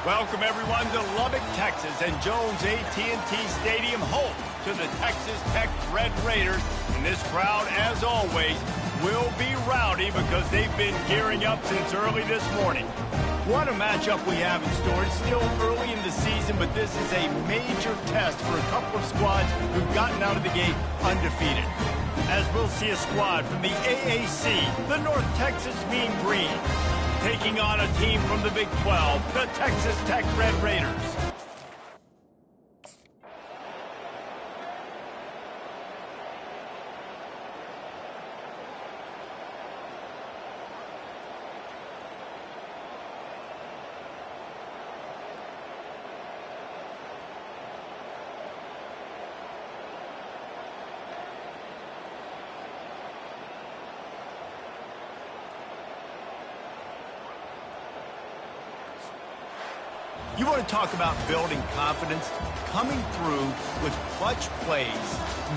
Welcome everyone to Lubbock, Texas, and Jones AT&T Stadium, home to the Texas Tech Red Raiders. And this crowd, as always, will be rowdy because they've been gearing up since early this morning. What a matchup we have in store. It's still early in the season, but this is a major test for a couple of squads who've gotten out of the gate undefeated. As we'll see a squad from the AAC, the North Texas Mean Green, taking on a team from the Big 12, the Texas Tech Red Raiders. You want to talk about building confidence? Coming through with clutch plays,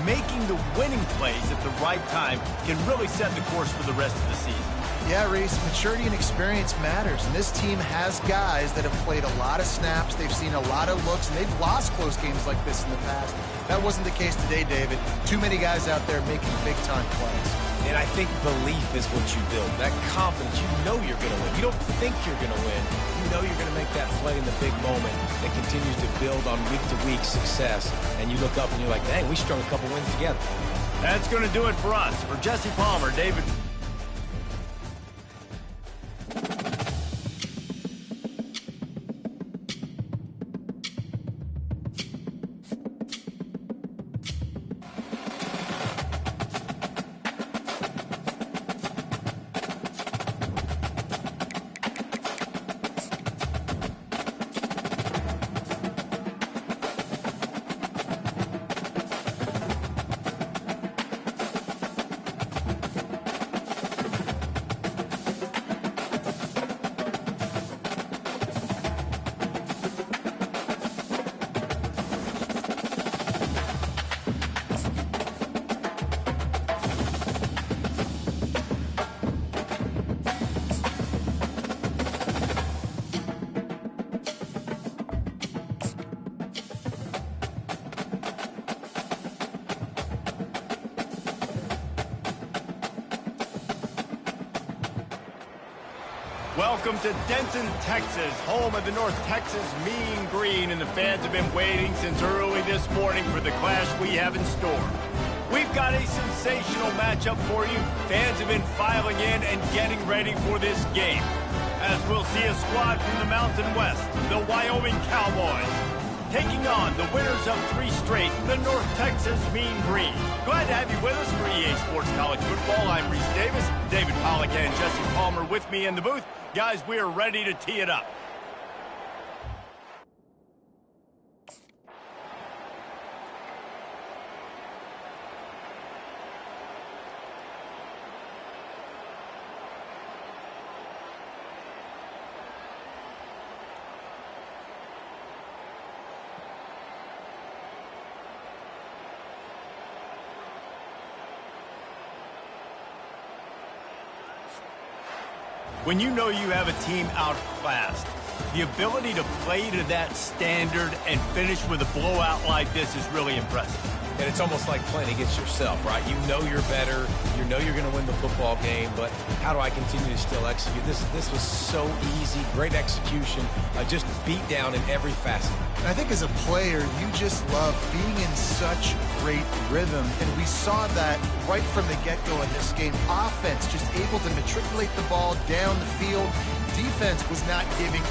making the winning plays at the right time can really set the course for the rest of the season. Yeah, Reese, maturity and experience matters, and this team has guys that have played a lot of snaps, they've seen a lot of looks, and they've lost close games like this in the past. That wasn't the case today, David. Too many guys out there making big-time plays. And I think belief is what you build, that confidence. You know you're going to win. You don't think you're going to win. You know you're going to make that play in the big moment that continues to build on week-to-week success. And you look up and you're like, dang, we strung a couple wins together. That's going to do it for us. For Jesse Palmer, David. Welcome to Denton, Texas, home of the North Texas Mean Green, and the fans have been waiting since early this morning for the clash we have in store. We've got a sensational matchup for you. Fans have been filing in and getting ready for this game, as we'll see a squad from the Mountain West, the Wyoming Cowboys, taking on the winners of 3 straight, the North Texas Mean Green. Glad to have you with us for EA Sports College Football. I'm Reese Davis, David Pollack and Jesse Palmer with me in the booth. Guys, we are ready to tee it up. When you know you have a team outclassed, the ability to play to that standard and finish with a blowout like this is really impressive. And it's almost like playing against yourself, right? You know you're better. You know you're going to win the football game, but how do I continue to still execute? This was so easy, great execution, just beat down in every facet. I think as a player, you just love being in such great rhythm, and we saw that right from the get-go in this game. Offense just able to matriculate the ball down the field. Defense was not giving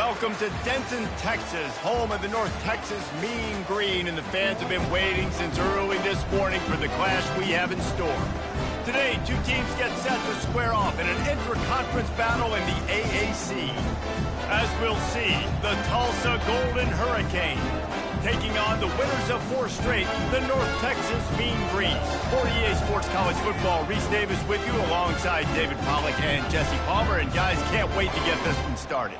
Welcome to Denton, Texas, home of the North Texas Mean Green, and the fans have been waiting since early this morning for the clash we have in store. Today, two teams get set to square off in an intra-conference battle in the AAC. As we'll see, the Tulsa Golden Hurricane taking on the winners of 4 straight, the North Texas Mean Green. For EA Sports College Football, Reese Davis with you alongside David Pollack and Jesse Palmer. And guys, can't wait to get this one started.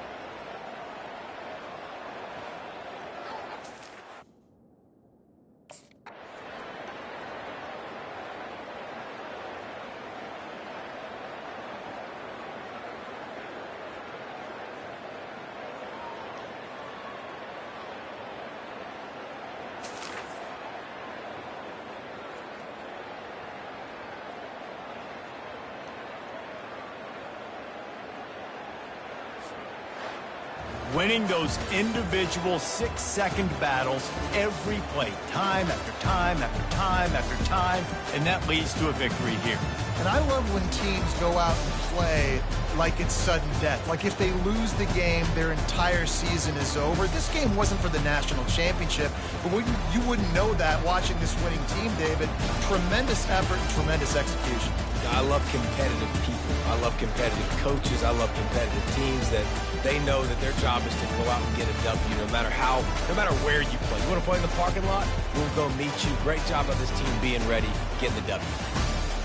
Winning those individual 6-second battles every play, time after time after time after time, and that leads to a victory here. And I love when teams go out and play like it's sudden death. Like if they lose the game, their entire season is over. This game wasn't for the national championship, but you wouldn't know that watching this winning team, David. Tremendous effort and tremendous execution. I love competitive people. I love competitive coaches. I love competitive teams that they know that their job is to go out and get a W no matter where you play. You want to play in the parking lot? We'll go meet you. Great job of this team being ready, getting the W.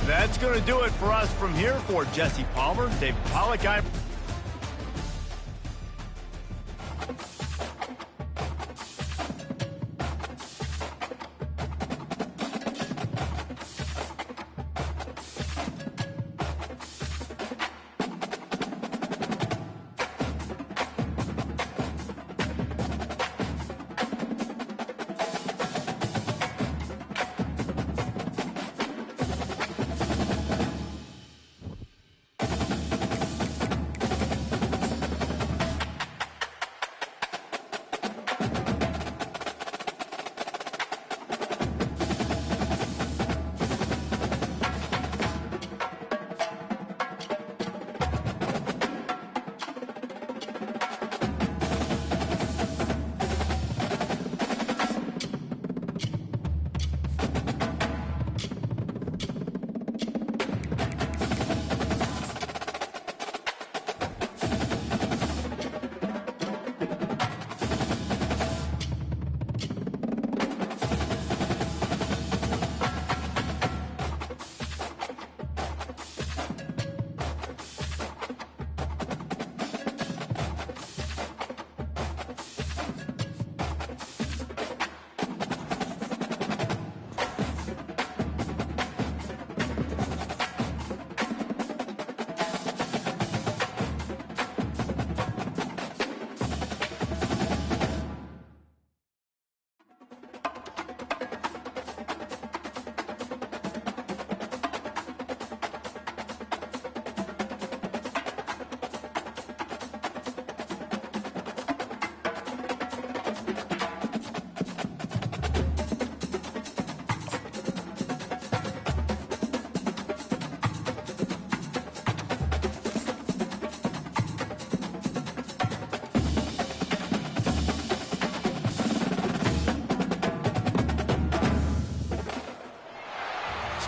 That's going to do it for us from here. For Jesse Palmer, David Pollack,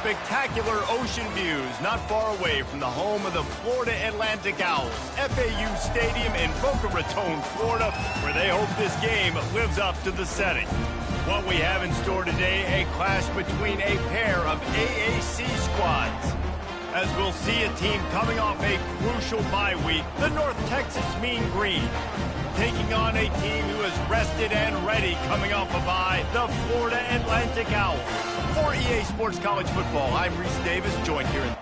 spectacular ocean views not far away from the home of the Florida Atlantic Owls, FAU Stadium in Boca Raton, Florida, where they hope this game lives up to the setting. What we have in store today, a clash between a pair of AAC squads. As we'll see a team coming off a crucial bye week, the North Texas Mean Green, taking on a team who is rested and ready coming off a bye, the Florida Atlantic Owls. For EA Sports College Football, I'm Reese Davis, joined here in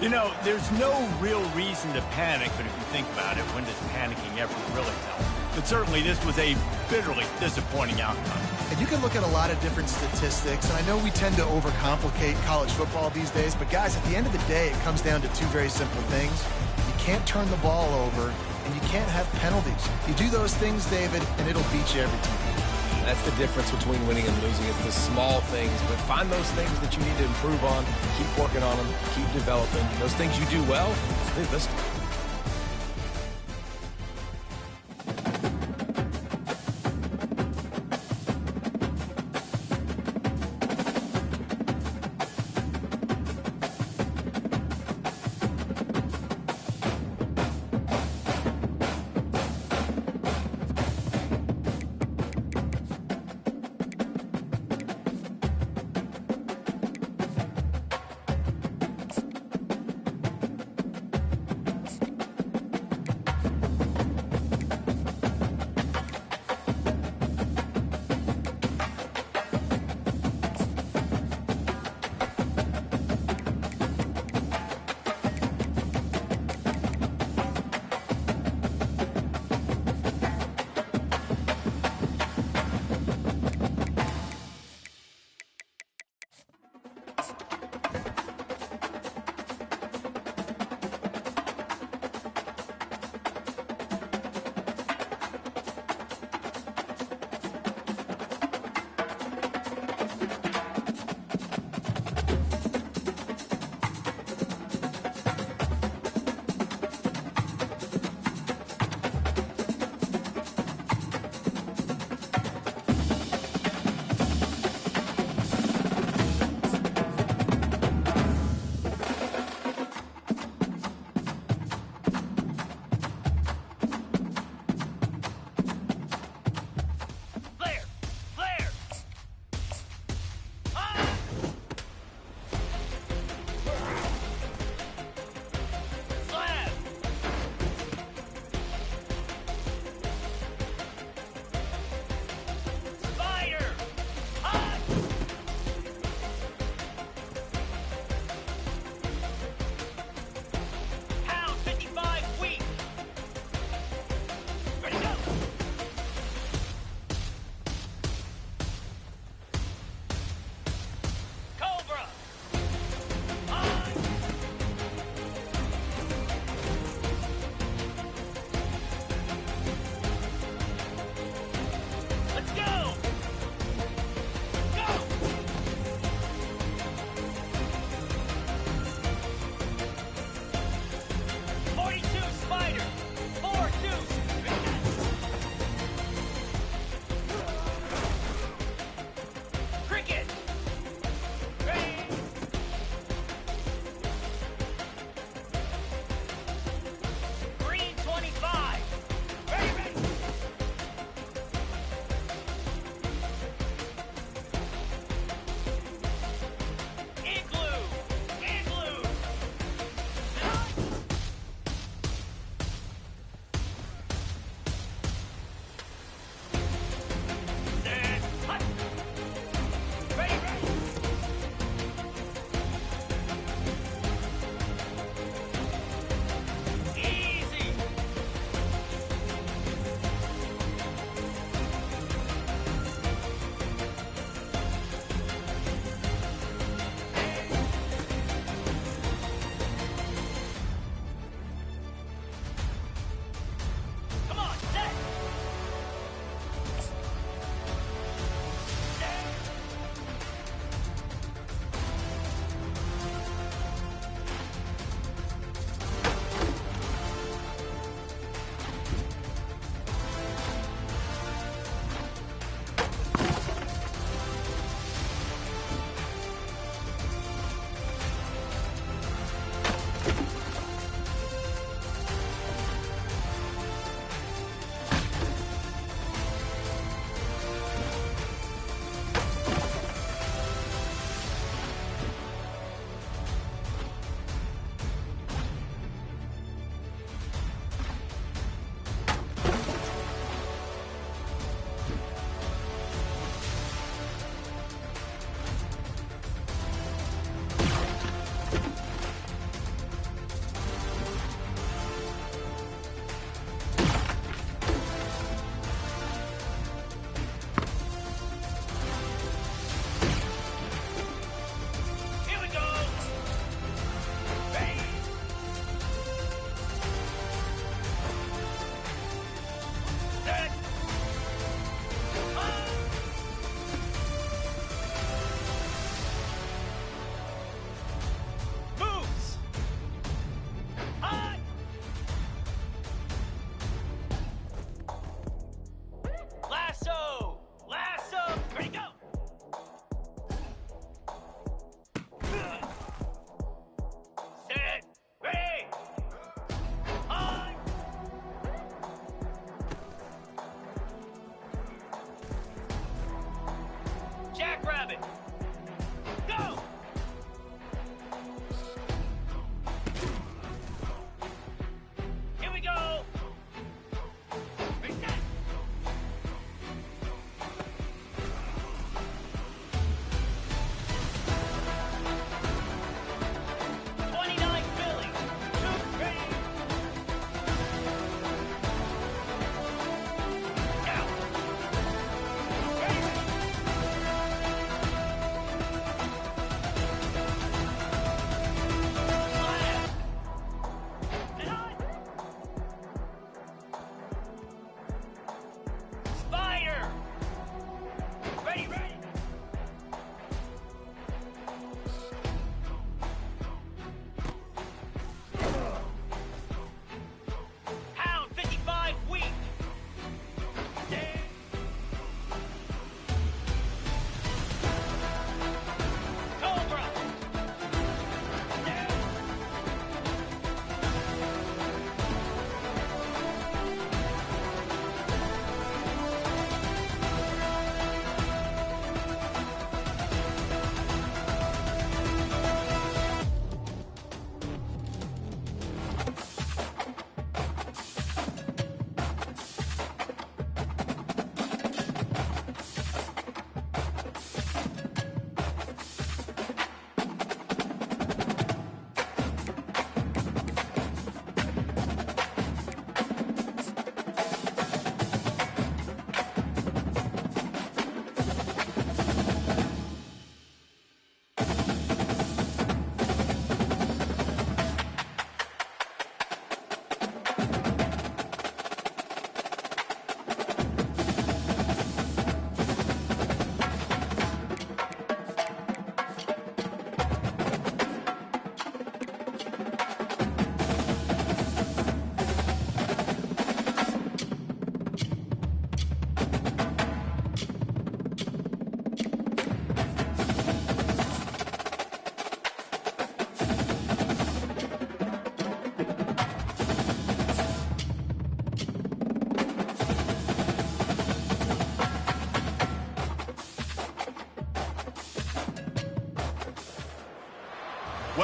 You know, there's no real reason to panic, but if you think about it, when does panicking ever really help? But certainly this was a bitterly disappointing outcome. And you can look at a lot of different statistics, and I know we tend to overcomplicate college football these days, but guys, at the end of the day, it comes down to two very simple things. You can't turn the ball over, and you can't have penalties. You do those things, David, and it'll beat you every time. That's the difference between winning and losing. It's the small things, but find those things that you need to improve on, keep working on them, keep developing. Those things you do well, dude, listen.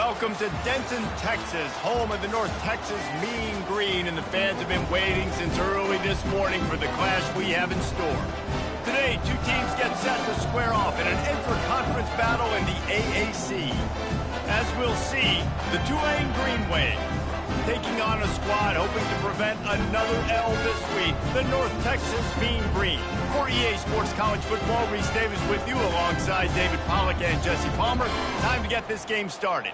Welcome to Denton, Texas, home of the North Texas Mean Green, and the fans have been waiting since early this morning for the clash we have in store. Today, two teams get set to square off in an intra-conference battle in the AAC. As we'll see, the Tulane Green Wave taking on a squad hoping to prevent another L this week, the North Texas Mean Green. For EA Sports College Football, Reese Davis with you alongside David Pollack and Jesse Palmer. Time to get this game started.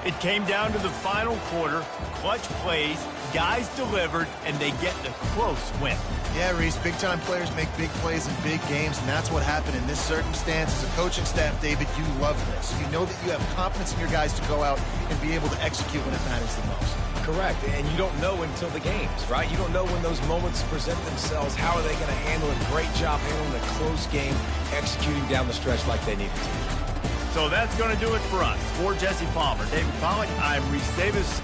It came down to the final quarter, clutch plays, guys delivered, and they get the close win. Yeah, Reese, big-time players make big plays in big games, and that's what happened in this circumstance. As a coaching staff, David, you love this. You know that you have confidence in your guys to go out and be able to execute when it matters the most. Correct, and you don't know until the games, right? You don't know when those moments present themselves. How are they going to handle it? Great job handling a close game, executing down the stretch like they needed to. So that's going to do it for us. For Jesse Palmer, David Pollack, I'm Reese Davis.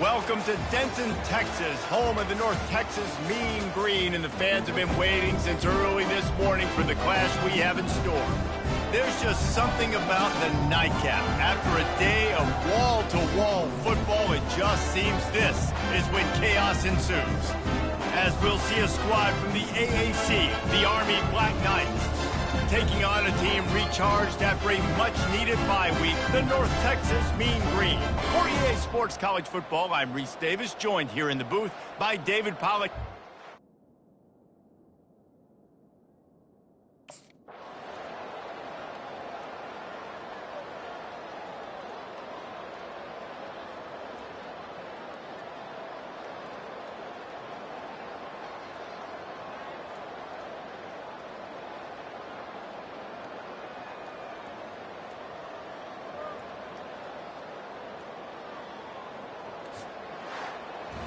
Welcome to Denton, Texas, home of the North Texas Mean Green, and the fans have been waiting since early this morning for the clash we have in store. There's just something about the nightcap. After a day of wall-to-wall football, it just seems this is when chaos ensues. As we'll see a squad from the AAC, the Army Black Knights, taking on a team recharged after a much-needed bye week, the North Texas Mean Green. For EA Sports College Football, I'm Reese Davis, joined here in the booth by David Pollack.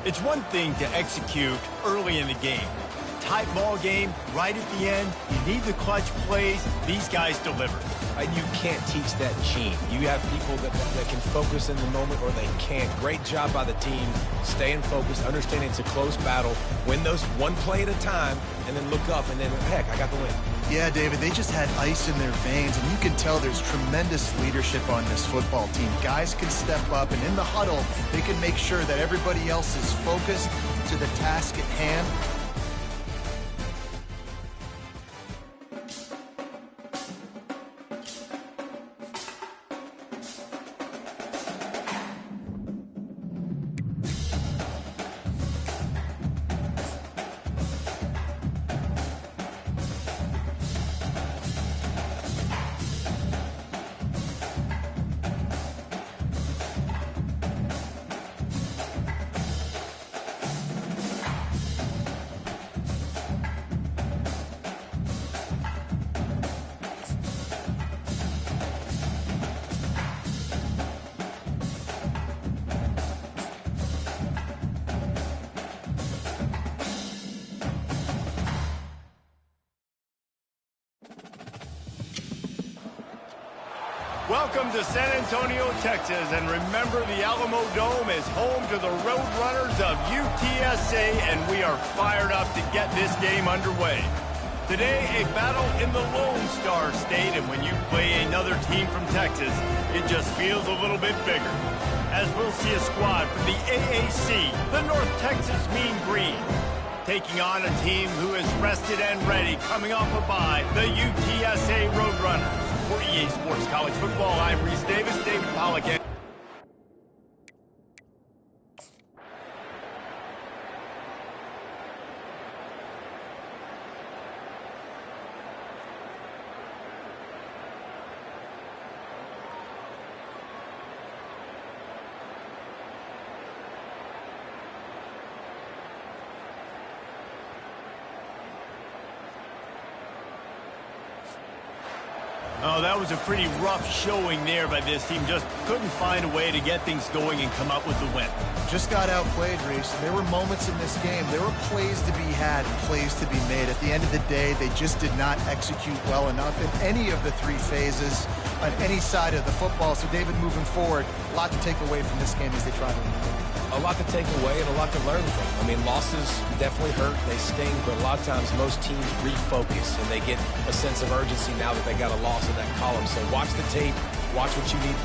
It's one thing to execute early in the game, tight ball game, right at the end, you need the clutch plays. These guys deliver. And you can't teach that gene. You have people that can focus in the moment or they can't. Great job by the team, staying focused, understanding it's a close battle, win those one play at a time, and then look up, and then, heck, I got the win. Yeah, David, they just had ice in their veins, and you can tell there's tremendous leadership on this football team. Guys can step up, and in the huddle, they can make sure that everybody else is focused to the task at hand. Welcome to San Antonio, Texas, and remember the Alamo Dome is home to the Roadrunners of UTSA, and we are fired up to get this game underway. Today, a battle in the Lone Star State, and when you play another team from Texas, it just feels a little bit bigger. As we'll see a squad from the AAC, the North Texas Mean Green, taking on a team who is rested and ready, coming off a bye, the UTSA Roadrunners. For EA Sports College Football, I'm Reese Davis, David Pollack. Oh, that was a pretty rough showing there by this team. Just couldn't find a way to get things going and come up with the win. Just got outplayed, Reese. There were moments in this game. There were plays to be had, plays to be made. At the end of the day, they just did not execute well enough in any of the three phases on any side of the football. So, David, moving forward, a lot to take away from this game as they try to win. A lot to take away and a lot to learn from. I mean, losses definitely hurt, they sting, but a lot of times most teams refocus and they get a sense of urgency now that they got a loss in that column. So watch the tape, watch what you need.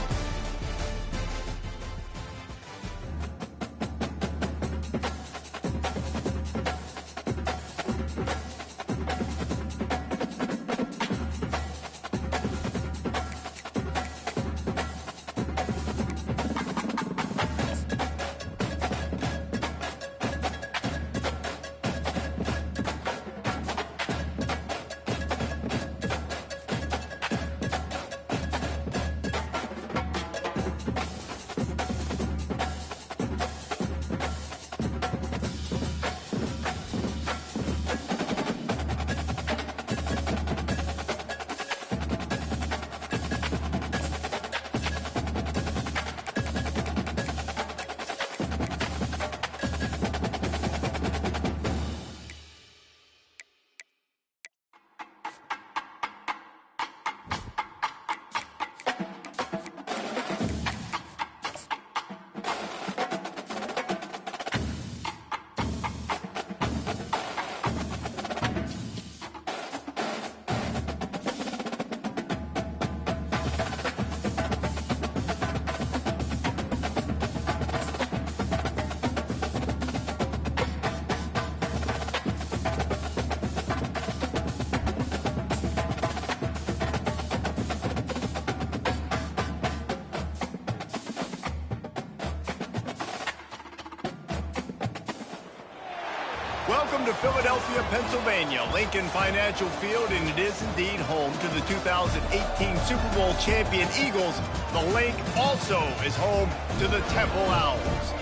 Welcome to Philadelphia, Pennsylvania, Lincoln Financial Field, and it is indeed home to the 2018 Super Bowl champion Eagles. The Link also is home to the Temple Owls.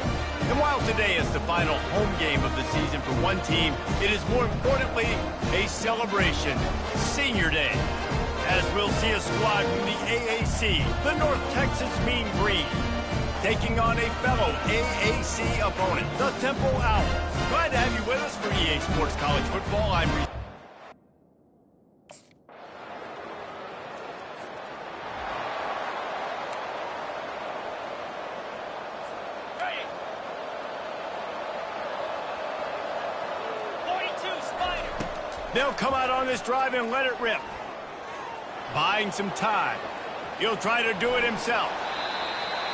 And while today is the final home game of the season for one team, it is more importantly a celebration, Senior Day, as we'll see a squad from the AAC, the North Texas Mean Green, taking on a fellow AAC opponent, the Temple Owls. Glad to have you with us for EA Sports College Football. I'm They'll come out on this drive and let it rip. Buying some time. He'll try to do it himself.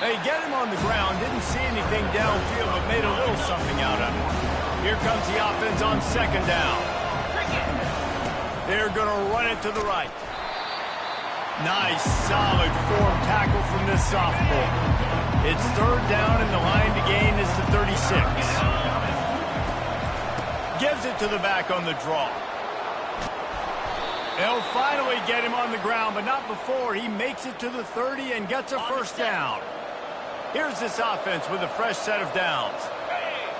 They get him on the ground. Didn't see anything downfield, but made a little something out of it. Here comes the offense on second down. They're going to run it to the right. Nice, solid form tackle from this sophomore. It's third down, and the line to gain is the 36. Gives it to the back on the draw. They'll finally get him on the ground, but not before he makes it to the 30 and gets a first down. Here's this offense with a fresh set of downs.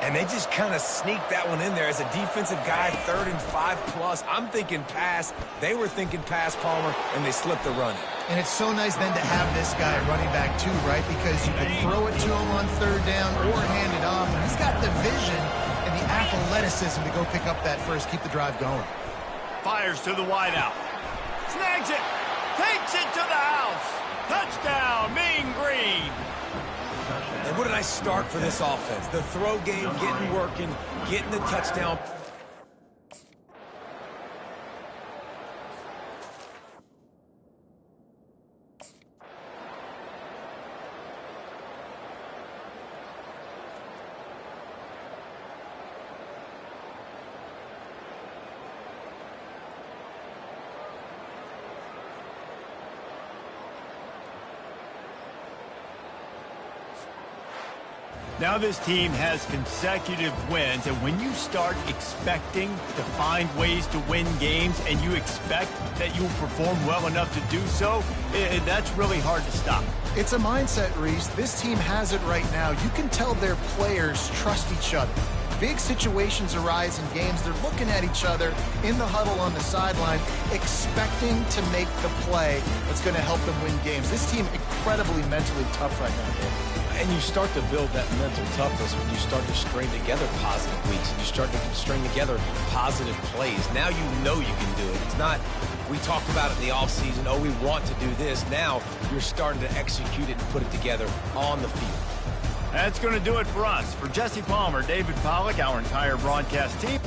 And they just kind of sneaked that one in there as a defensive guy, 3rd and 5+. I'm thinking pass. They were thinking pass, Palmer, and they slipped the run. And it's so nice then to have this guy running back too, right? Because you can throw it to him on third down or hand it off. And he's got the vision and the athleticism to go pick up that first, keep the drive going. Fires to the wideout. Snags it. Takes it to the house. Touchdown, Mean Green. And what a nice start for this offense. The throw game getting working, getting the touchdown. Now this team has consecutive wins, and when you start expecting to find ways to win games and you expect that you'll perform well enough to do so, that's really hard to stop. It's a mindset, Reese. This team has it right now. You can tell their players trust each other. Big situations arise in games. They're looking at each other in the huddle on the sideline, expecting to make the play that's going to help them win games. This team incredibly mentally tough right now, Dave. And you start to build that mental toughness when you start to string together positive weeks and you start to string together positive plays. Now you know you can do it. It's not, we talked about it in the offseason, oh, we want to do this. Now you're starting to execute it and put it together on the field. That's going to do it for us. For Jesse Palmer, David Pollack, our entire broadcast team.